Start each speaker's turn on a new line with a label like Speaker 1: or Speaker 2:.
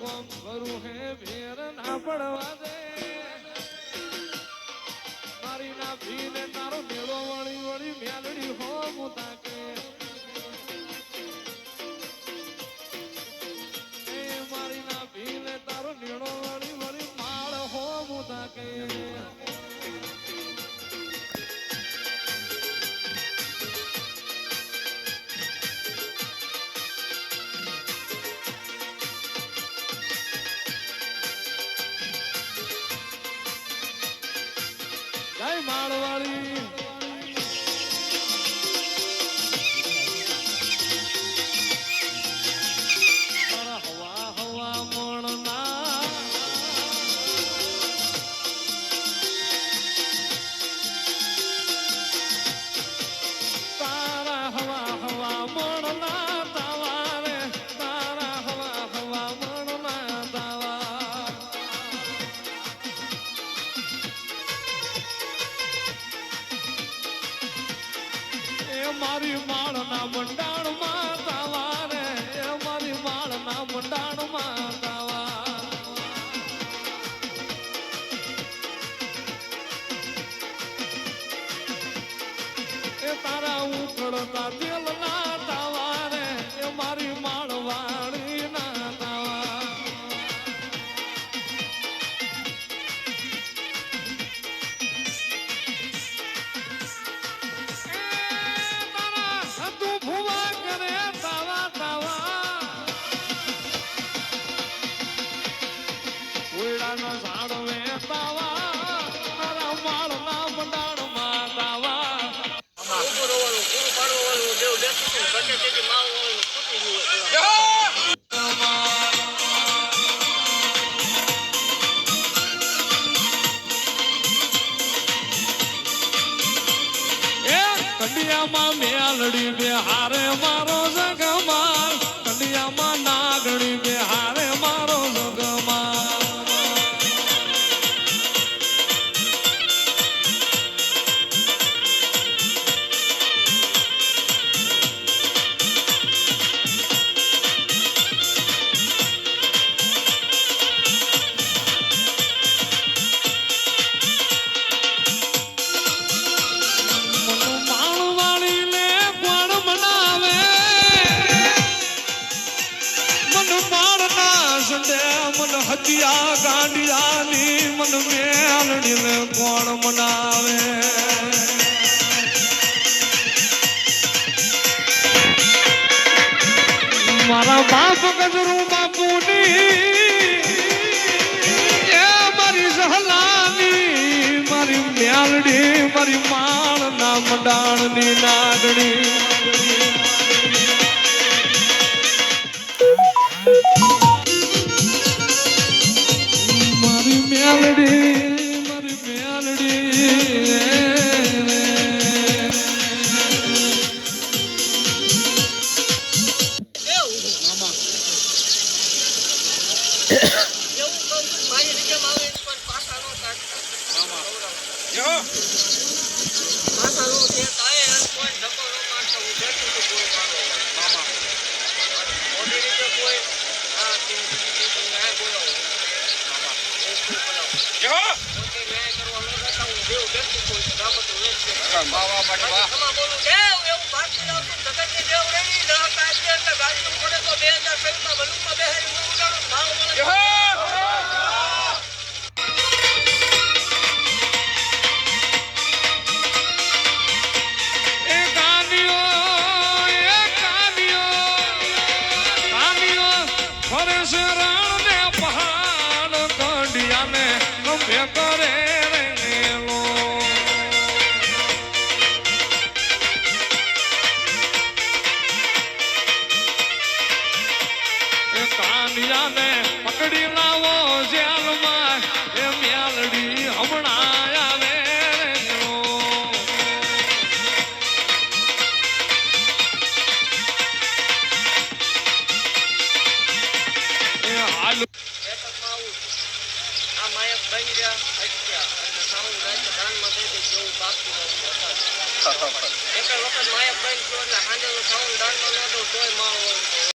Speaker 1: કોમ કરું હે ભેર ના પડવા દે મારી ના ભીને તારો મેળો વળી વળી મેલડી હો મુતા કે મારી ના ભીને તારો મેળો વળી વળી માળ હો મુતા કે જય માળવાળી હવા હવા મોણના તારા હવા હવા મોણના તાવા રે તારા હવા હવા મોણના તાવા મારી માળ ના મંડાણ માં તાવા રે મારી માળ ના મંડાણ માં તાવા એ તારા ઉખડતા દિલ ના તાવા રે એ મારી માળ વાળી ના તાવા કંડિયામાં મેલડી બેહારે મારો જગમાલ કંડિયામાં નાગણી બેહારે મારો જગમાલ મન હતિયા ગાંડિયાની મન મેલડી ને કોણ મનાવે મારા બાપ ગજરું બાપુની એ મારી સહલાની મારી મેલડી મારી માળ ના મંડાણની નાગણી મેલડી મારી મેલડી પકડી લાવો જેલમાં એ મેલડી હમણાં આવે એ હાલ એક વખત માયક બંધ એટલે હાંડેલું ખાવાનું દાનમાં ન દઉં તોય માળો